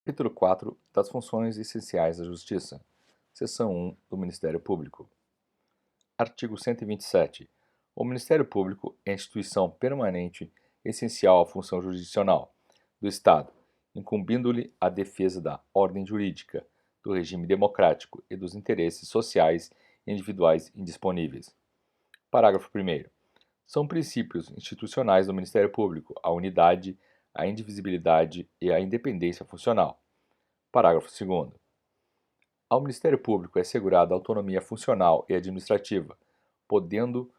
Capítulo 4 das funções essenciais da Justiça. Seção 1 do Ministério Público. Artigo 127. O Ministério Público é a instituição permanente essencial à função jurisdicional do Estado, incumbindo-lhe a defesa da ordem jurídica, do regime democrático e dos interesses sociais e individuais indisponíveis. Parágrafo 1º. São princípios institucionais do Ministério Público a unidade, a indivisibilidade e a independência funcional. Parágrafo 2º. Ao Ministério Público é assegurada autonomia funcional e administrativa, podendo,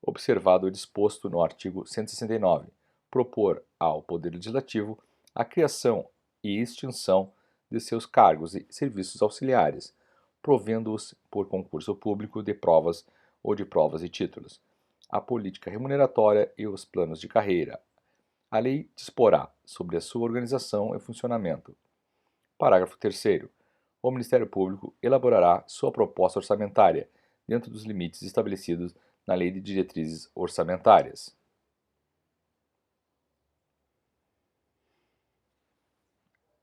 observado o disposto no artigo 169, propor ao Poder Legislativo a criação e extinção de seus cargos e serviços auxiliares, provendo-os por concurso público de provas ou de provas e títulos, a política remuneratória e os planos de carreira. A lei disporá sobre a sua organização e funcionamento. Parágrafo 3º. O Ministério Público elaborará sua proposta orçamentária, dentro dos limites estabelecidos na Lei de Diretrizes Orçamentárias.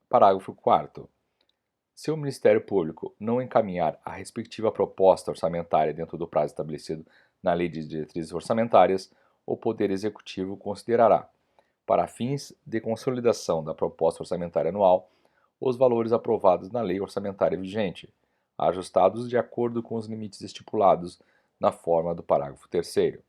Parágrafo 4º. Se o Ministério Público não encaminhar a respectiva proposta orçamentária dentro do prazo estabelecido na Lei de Diretrizes Orçamentárias, o Poder Executivo considerará, para fins de consolidação da proposta orçamentária anual, os valores aprovados na lei orçamentária vigente, ajustados de acordo com os limites estipulados na forma do parágrafo 3º.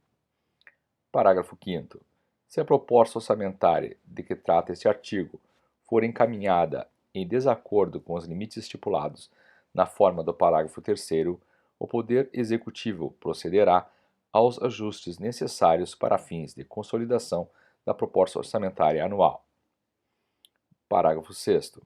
Parágrafo 5º. Se a proposta orçamentária de que trata este artigo for encaminhada em desacordo com os limites estipulados na forma do parágrafo 3º, o Poder Executivo procederá aos ajustes necessários para fins de consolidação da proposta orçamentária anual. Parágrafo 6º.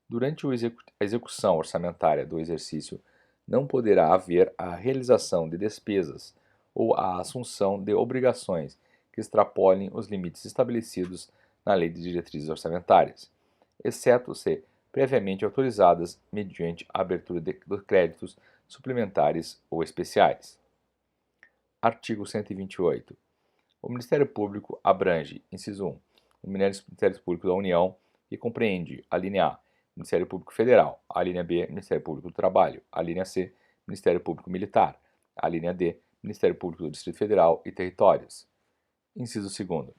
Durante a execução orçamentária do exercício, não poderá haver a realização de despesas ou a assunção de obrigações que extrapolem os limites estabelecidos na Lei de Diretrizes Orçamentárias, exceto se previamente autorizadas mediante a abertura de créditos suplementares ou especiais. Artigo 128. O Ministério Público abrange, inciso 1, o Ministério Público da União e compreende, a linha A, Ministério Público Federal, a linha B, Ministério Público do Trabalho, a linha C, Ministério Público Militar, a linha D, Ministério Público do Distrito Federal e Territórios. Inciso 2º.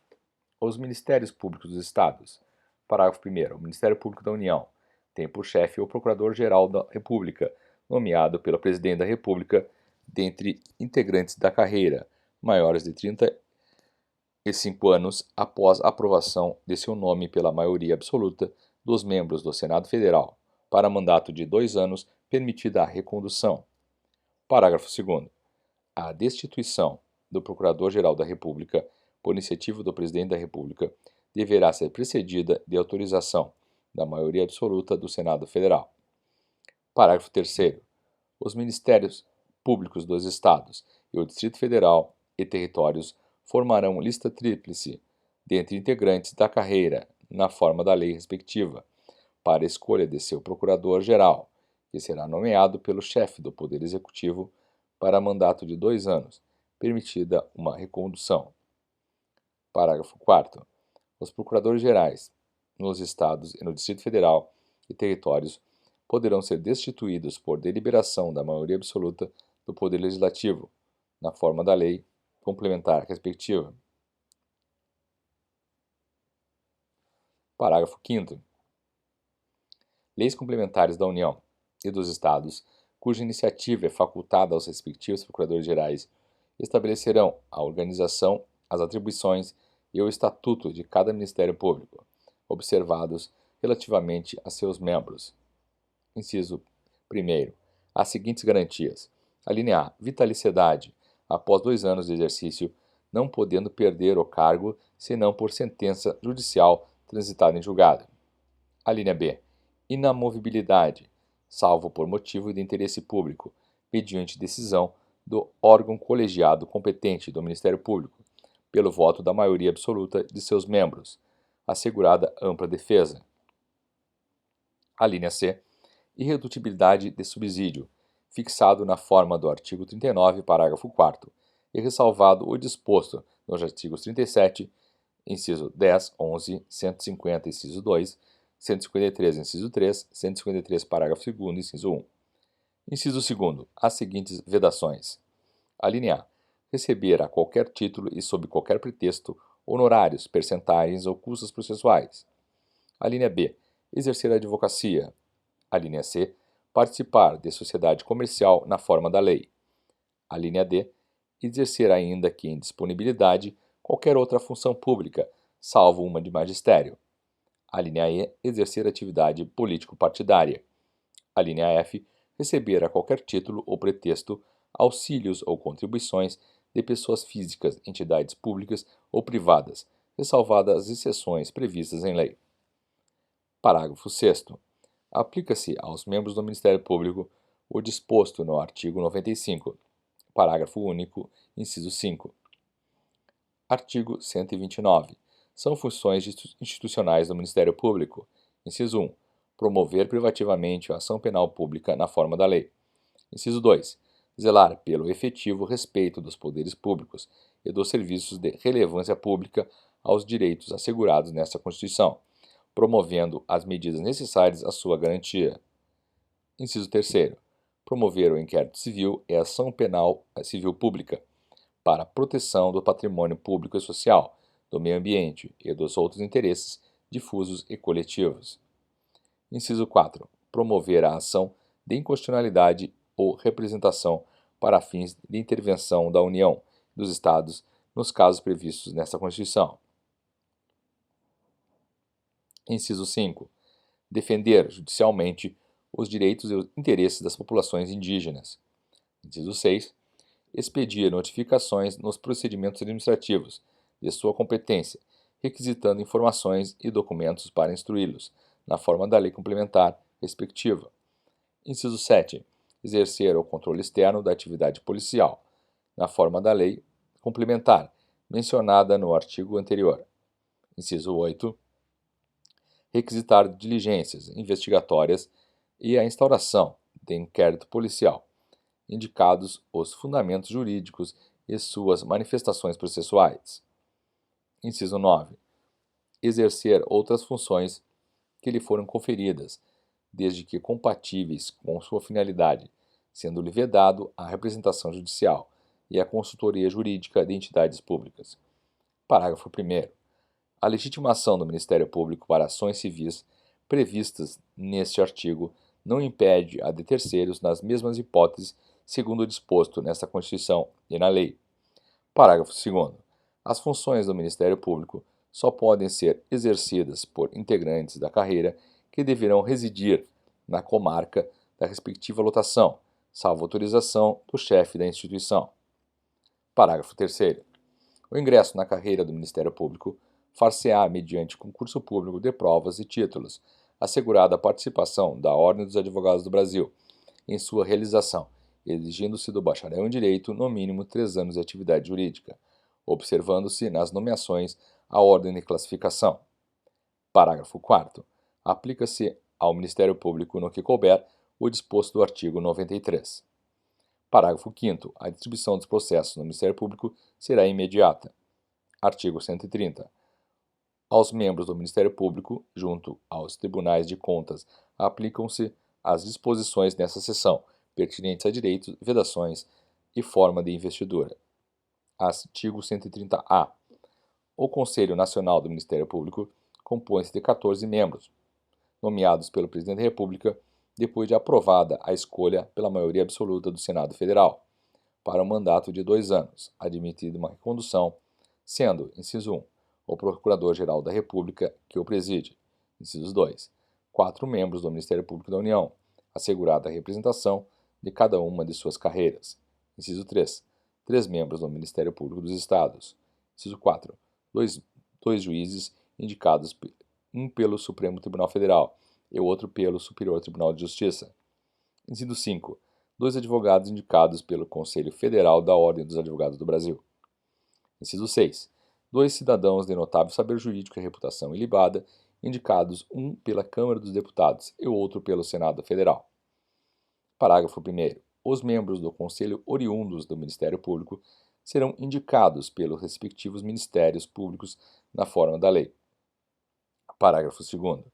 Os Ministérios Públicos dos Estados. Parágrafo 1º. O Ministério Público da União tem por chefe o Procurador-Geral da República, nomeado pelo Presidente da República, dentre integrantes da carreira, maiores de 35 anos após a aprovação de seu nome pela maioria absoluta dos membros do Senado Federal, para mandato de 2 anos, permitida a recondução. Parágrafo 2º. A destituição do Procurador-Geral da República, por iniciativa do Presidente da República, deverá ser precedida de autorização da maioria absoluta do Senado Federal. Parágrafo 3º. Os Ministérios Públicos dos Estados e o Distrito Federal e Territórios formarão lista tríplice dentre integrantes da carreira, na forma da lei respectiva, para a escolha de seu Procurador-Geral, que será nomeado pelo chefe do Poder Executivo para mandato de 2 anos, permitida uma recondução. Parágrafo 4º. Os Procuradores-Gerais, nos Estados e no Distrito Federal e Territórios, poderão ser destituídos por deliberação da maioria absoluta do Poder Legislativo, na forma da lei complementar respectiva. Parágrafo 5º. Leis complementares da União e dos Estados, cuja iniciativa é facultada aos respectivos Procuradores-Gerais, estabelecerão a organização, as atribuições e o estatuto de cada Ministério Público, observados relativamente a seus membros. Inciso 1º. As seguintes garantias. A linha A. Vitaliciedade, após 2 anos de exercício, não podendo perder o cargo, senão por sentença judicial transitada em julgado. A linha B. Inamovibilidade, salvo por motivo de interesse público, mediante decisão do órgão colegiado competente do Ministério Público, pelo voto da maioria absoluta de seus membros, assegurada ampla defesa. A linha C. Irredutibilidade de subsídio, fixado na forma do artigo 39, parágrafo 4º, e ressalvado o disposto nos artigos 37, inciso 10, 11, 150, inciso 2, 153, inciso 3, 153, parágrafo 2º, inciso 1. Inciso 2º. As seguintes vedações. A linha A. Receber a qualquer título e sob qualquer pretexto honorários, percentagens ou custos processuais. A linha B. Exercer a advocacia. A linha C. Participar de sociedade comercial na forma da lei. A linha D. Exercer ainda que em disponibilidade qualquer outra função pública, salvo uma de magistério. A linha E. Exercer atividade político-partidária. A linha F. Receber a qualquer título ou pretexto auxílios ou contribuições de pessoas físicas, entidades públicas ou privadas, ressalvadas as exceções previstas em lei. Parágrafo 6º. Aplica-se aos membros do Ministério Público o disposto no artigo 95, parágrafo único, inciso 5. Artigo 129. São funções institucionais do Ministério Público. Inciso 1. Promover privativamente a ação penal pública na forma da lei. Inciso 2. Zelar pelo efetivo respeito dos poderes públicos e dos serviços de relevância pública aos direitos assegurados nesta Constituição, promovendo as medidas necessárias à sua garantia. Inciso 3º. Promover o inquérito civil e a ação penal civil pública para a proteção do patrimônio público e social, do meio ambiente e dos outros interesses difusos e coletivos. Inciso 4. Promover a ação de inconstitucionalidade ou representação para fins de intervenção da União e dos Estados nos casos previstos nesta Constituição. Inciso 5. Defender judicialmente os direitos e interesses das populações indígenas. Inciso 6. Expedir notificações nos procedimentos administrativos de sua competência, requisitando informações e documentos para instruí-los, na forma da lei complementar respectiva. Inciso 7. Exercer o controle externo da atividade policial, na forma da lei complementar, mencionada no artigo anterior. Inciso 8. Requisitar diligências investigatórias e a instauração de inquérito policial, indicados os fundamentos jurídicos e suas manifestações processuais. Inciso 9. Exercer outras funções que lhe foram conferidas, desde que compatíveis com sua finalidade, sendo-lhe vedado a representação judicial e a consultoria jurídica de entidades públicas. Parágrafo 1º. A legitimação do Ministério Público para ações civis previstas neste artigo não impede a de terceiros nas mesmas hipóteses, segundo o disposto nesta Constituição e na lei. Parágrafo 2º. As funções do Ministério Público só podem ser exercidas por integrantes da carreira que deverão residir na comarca da respectiva lotação, salvo autorização do chefe da instituição. Parágrafo 3º. O ingresso na carreira do Ministério Público far-se-á mediante concurso público de provas e títulos, assegurada a participação da Ordem dos Advogados do Brasil em sua realização, exigindo-se do bacharel em Direito no mínimo 3 anos de atividade jurídica, observando-se nas nomeações a ordem de classificação. Parágrafo 4º. Aplica-se ao Ministério Público no que couber o disposto do artigo 93. Parágrafo 5º. A distribuição dos processos no Ministério Público será imediata. Artigo 130. Aos membros do Ministério Público, junto aos tribunais de contas, aplicam-se as disposições nessa seção, pertinentes a direitos, vedações e forma de investidura. Artigo 130-A. O Conselho Nacional do Ministério Público compõe-se de 14 membros, nomeados pelo Presidente da República, depois de aprovada a escolha pela maioria absoluta do Senado Federal, para um mandato de 2 anos, admitida uma recondução, sendo, inciso 1, o Procurador-Geral da República que o preside. Incisos 2. 4 membros do Ministério Público da União, assegurada a representação de cada uma de suas carreiras. Inciso 3. 3 membros do Ministério Público dos Estados. Inciso 4. 2 juízes indicados, um pelo Supremo Tribunal Federal e o outro pelo Superior Tribunal de Justiça. Inciso 5. 2 advogados indicados pelo Conselho Federal da Ordem dos Advogados do Brasil. Inciso 6. 2 cidadãos de notável saber jurídico e reputação ilibada, indicados um pela Câmara dos Deputados e o outro pelo Senado Federal. Parágrafo 1º. Os membros do Conselho oriundos do Ministério Público serão indicados pelos respectivos Ministérios Públicos na forma da lei. Parágrafo 2º.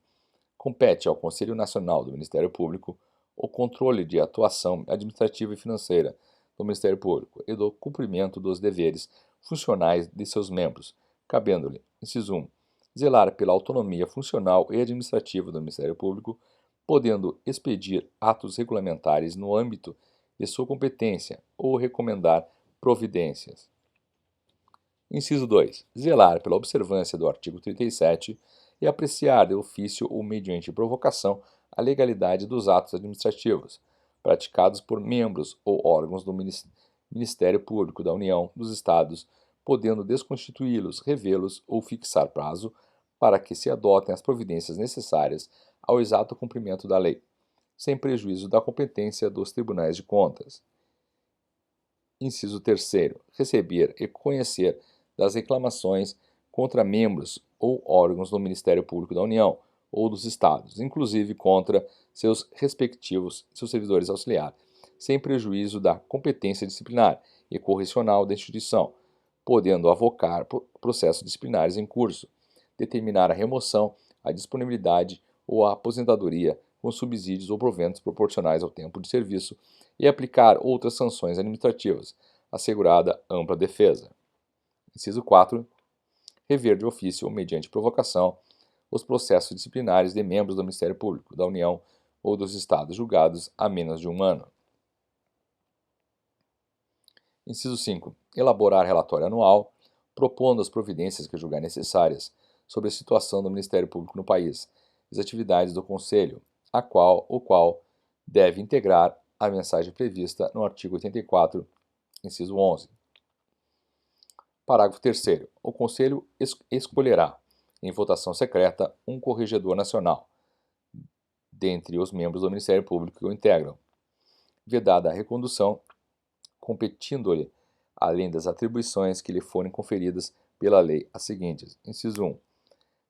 Compete ao Conselho Nacional do Ministério Público o controle de atuação administrativa e financeira do Ministério Público e do cumprimento dos deveres funcionais de seus membros, cabendo-lhe, inciso 1, zelar pela autonomia funcional e administrativa do Ministério Público, podendo expedir atos regulamentares no âmbito de sua competência ou recomendar providências. Inciso 2. Zelar pela observância do artigo 37 e apreciar de ofício ou mediante provocação a legalidade dos atos administrativos praticados por membros ou órgãos do Ministério Público da União, dos Estados, podendo desconstituí-los, revê-los ou fixar prazo para que se adotem as providências necessárias ao exato cumprimento da lei, sem prejuízo da competência dos tribunais de contas. Inciso 3. Receber e conhecer das reclamações contra membros ou órgãos do Ministério Público da União ou dos Estados, inclusive contra seus servidores auxiliares, sem prejuízo da competência disciplinar e correcional da instituição, podendo avocar processos disciplinares em curso, determinar a remoção, a disponibilidade ou a aposentadoria com subsídios ou proventos proporcionais ao tempo de serviço e aplicar outras sanções administrativas, assegurada ampla defesa. Inciso 4. Rever de ofício ou mediante provocação os processos disciplinares de membros do Ministério Público da União ou dos Estados julgados há menos de um ano. Inciso 5. Elaborar relatório anual, propondo as providências que julgar necessárias sobre a situação do Ministério Público no país, as atividades do Conselho, o qual deve integrar a mensagem prevista no artigo 84, inciso 11. Parágrafo 3º. O Conselho escolherá, em votação secreta, um corregedor nacional, dentre os membros do Ministério Público que o integram, vedada a recondução, competindo-lhe, além das atribuições que lhe forem conferidas pela lei, as seguintes. Inciso 1.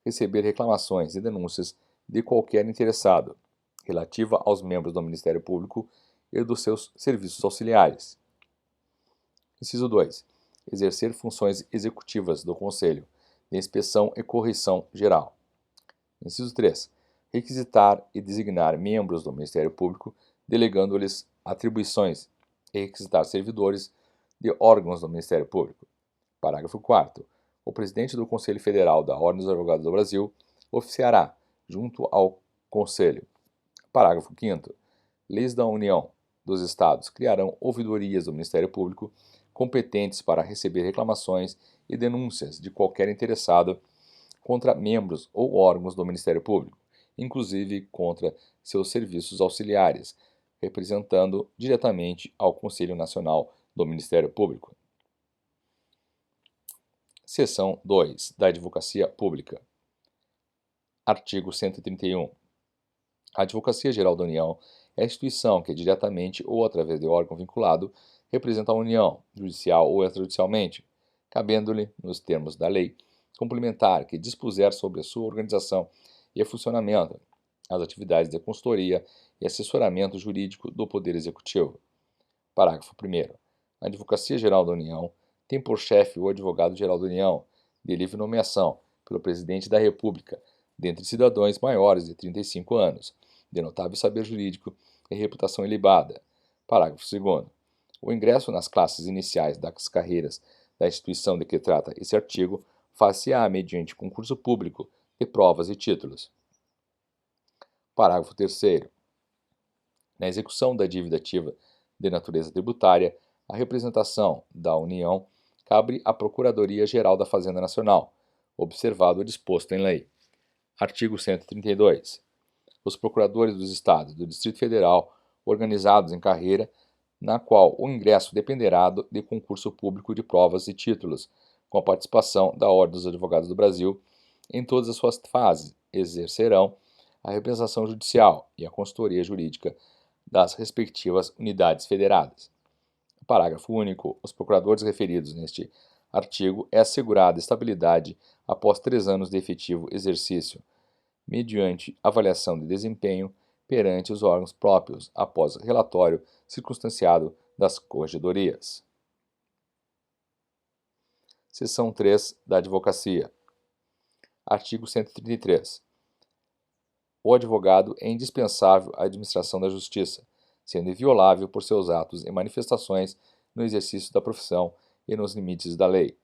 Receber reclamações e denúncias de qualquer interessado, relativa aos membros do Ministério Público e dos seus serviços auxiliares. Inciso 2. Exercer funções executivas do Conselho, de inspeção e correição geral. Inciso 3. Requisitar e designar membros do Ministério Público, delegando-lhes atribuições, e requisitar servidores de órgãos do Ministério Público. Parágrafo 4º. O presidente do Conselho Federal da Ordem dos Advogados do Brasil oficiará, junto ao Conselho. Parágrafo 5º. Leis da União, dos Estados criarão ouvidorias do Ministério Público competentes para receber reclamações e denúncias de qualquer interessado contra membros ou órgãos do Ministério Público, inclusive contra seus serviços auxiliares, representando diretamente ao Conselho Nacional do Ministério Público. Seção 2 da Advocacia Pública. Artigo 131. A Advocacia Geral da União é a instituição que, diretamente ou através de órgão vinculado, representa a União, judicial ou extrajudicialmente, cabendo-lhe, nos termos da lei complementar que dispuser sobre a sua organização e funcionamento, as atividades de consultoria e assessoramento jurídico do Poder Executivo. Parágrafo 1º. A Advocacia Geral da União tem por chefe o Advogado-Geral da União, de livre nomeação pelo Presidente da República, dentre cidadãos maiores de 35 anos, de notável saber jurídico e reputação ilibada. Parágrafo 2º. O ingresso nas classes iniciais das carreiras da instituição de que trata esse artigo far-se-á mediante concurso público de provas e títulos. Parágrafo 3º. Na execução da dívida ativa de natureza tributária, a representação da União cabe à Procuradoria-Geral da Fazenda Nacional, observado o disposto em lei. Artigo 132. Os procuradores dos Estados do Distrito Federal, organizados em carreira, na qual o ingresso dependerá de concurso público de provas e títulos, com a participação da Ordem dos Advogados do Brasil, em todas as suas fases, exercerão a representação judicial e a consultoria jurídica das respectivas unidades federadas. Parágrafo único. Os procuradores referidos neste artigo é assegurada estabilidade após 3 anos de efetivo exercício, mediante avaliação de desempenho perante os órgãos próprios, após relatório circunstanciado das corregedorias. Seção 3 da Advocacia. Artigo 133. O advogado é indispensável à administração da justiça, sendo inviolável por seus atos e manifestações no exercício da profissão e nos limites da lei.